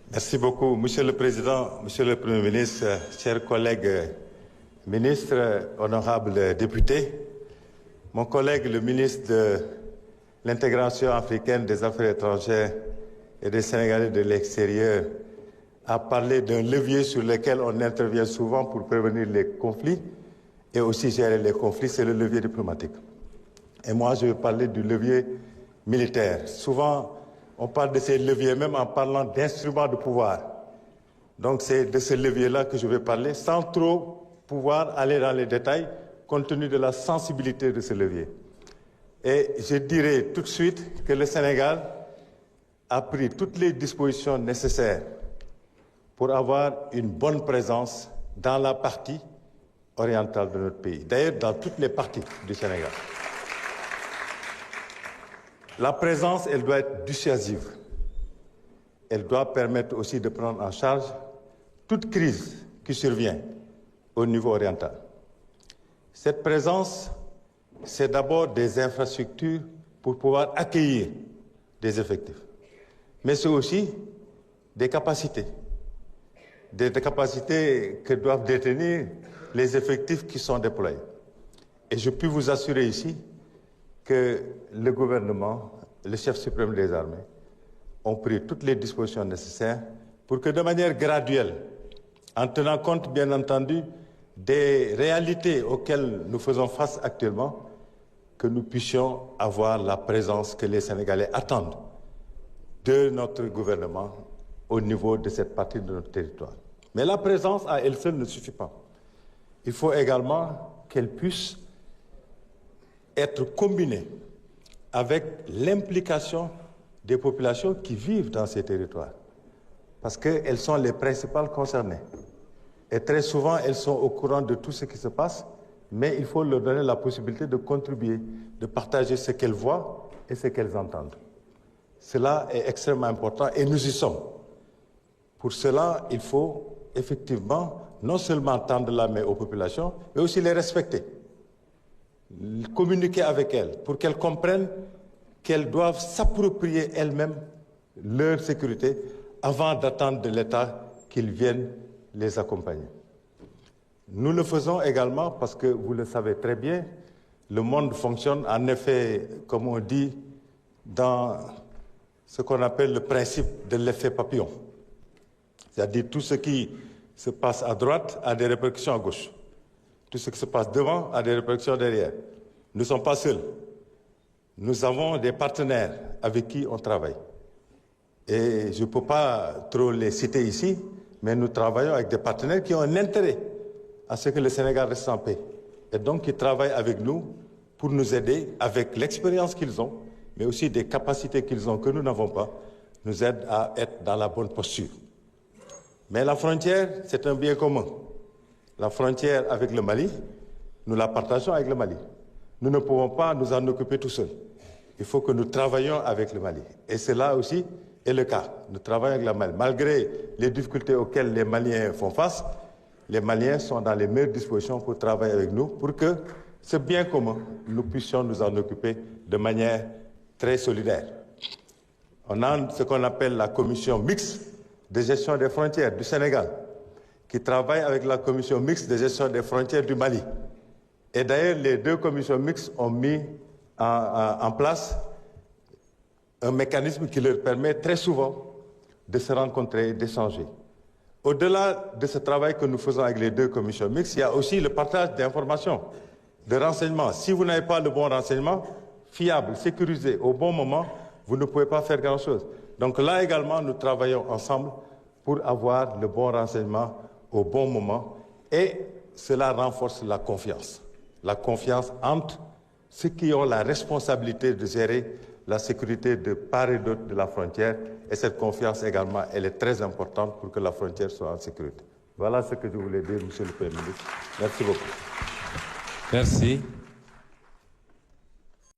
Merci beaucoup, Monsieur le Président, Monsieur le Premier ministre, chers collègues ministres, honorables députés. Mon collègue, le ministre de l'Intégration africaine, des Affaires étrangères et des Sénégalais de l'extérieur, a parlé d'un levier sur lequel on intervient souvent pour prévenir les conflits et aussi gérer les conflits, c'est le levier diplomatique. Et moi, je vais parler du levier militaire. Souvent, on parle de ces leviers même en parlant d'instruments de pouvoir. Donc c'est de ce levier-là que je vais parler, sans trop pouvoir aller dans les détails, compte tenu de la sensibilité de ce levier. Et je dirais tout de suite que le Sénégal a pris toutes les dispositions nécessaires pour avoir une bonne présence dans la partie orientale de notre pays. D'ailleurs, dans toutes les parties du Sénégal. La présence, elle doit être dissuasive. Elle doit permettre aussi de prendre en charge toute crise qui survient au niveau oriental. Cette présence, c'est d'abord des infrastructures pour pouvoir accueillir des effectifs. Mais c'est aussi des capacités que doivent détenir les effectifs qui sont déployés. Et je puis vous assurer ici que le gouvernement, le chef suprême des armées, ont pris toutes les dispositions nécessaires pour que de manière graduelle, en tenant compte bien entendu des réalités auxquelles nous faisons face actuellement, que nous puissions avoir la présence que les Sénégalais attendent de notre gouvernement au niveau de cette partie de notre territoire. Mais la présence à elle seule ne suffit pas. Il faut également qu'elle puisse être combinée avec l'implication des populations qui vivent dans ces territoires. Parce qu'elles sont les principales concernées. Et très souvent, elles sont au courant de tout ce qui se passe, mais il faut leur donner la possibilité de contribuer, de partager ce qu'elles voient et ce qu'elles entendent. Cela est extrêmement important et nous y sommes. Pour cela, il faut effectivement non seulement tendre la main aux populations, mais aussi les respecter. Communiquer avec elles pour qu'elles comprennent qu'elles doivent s'approprier elles-mêmes leur sécurité avant d'attendre de l'État qu'il vienne les accompagner. Nous le faisons également parce que, vous le savez très bien, le monde fonctionne en effet, comme on dit, dans ce qu'on appelle le principe de l'effet papillon. C'est-à-dire tout ce qui se passe à droite a des répercussions à gauche. Tout ce qui se passe devant a des répercussions derrière. Nous ne sommes pas seuls. Nous avons des partenaires avec qui on travaille. Et je ne peux pas trop les citer ici, mais nous travaillons avec des partenaires qui ont un intérêt à ce que le Sénégal reste en paix. Et donc qui travaillent avec nous pour nous aider avec l'expérience qu'ils ont, mais aussi des capacités qu'ils ont que nous n'avons pas, nous aident à être dans la bonne posture. Mais la frontière, c'est un bien commun. La frontière avec le Mali, nous la partageons avec le Mali. Nous ne pouvons pas nous en occuper tout seuls. Il faut que nous travaillions avec le Mali. Et cela aussi est le cas. Nous travaillons avec le Mali. Malgré les difficultés auxquelles les Maliens font face, les Maliens sont dans les meilleures dispositions pour travailler avec nous, pour que ce bien commun, nous puissions nous en occuper de manière très solidaire. On a ce qu'on appelle la commission mixte de gestion des frontières du Sénégal, qui travaille avec la commission mixte de gestion des frontières du Mali. Et d'ailleurs, les deux commissions mixtes ont mis en place un mécanisme qui leur permet très souvent de se rencontrer, d'échanger. Au-delà de ce travail que nous faisons avec les deux commissions mixtes, il y a aussi le partage d'informations, de renseignements. Si vous n'avez pas le bon renseignement, fiable, sécurisé, au bon moment, vous ne pouvez pas faire grand-chose. Donc là également, nous travaillons ensemble pour avoir le bon renseignement au bon moment et cela renforce la confiance entre ceux qui ont la responsabilité de gérer la sécurité de part et d'autre de la frontière et cette confiance également, elle est très importante pour que la frontière soit en sécurité. Voilà ce que je voulais dire, Monsieur le Premier ministre. Merci beaucoup. Merci.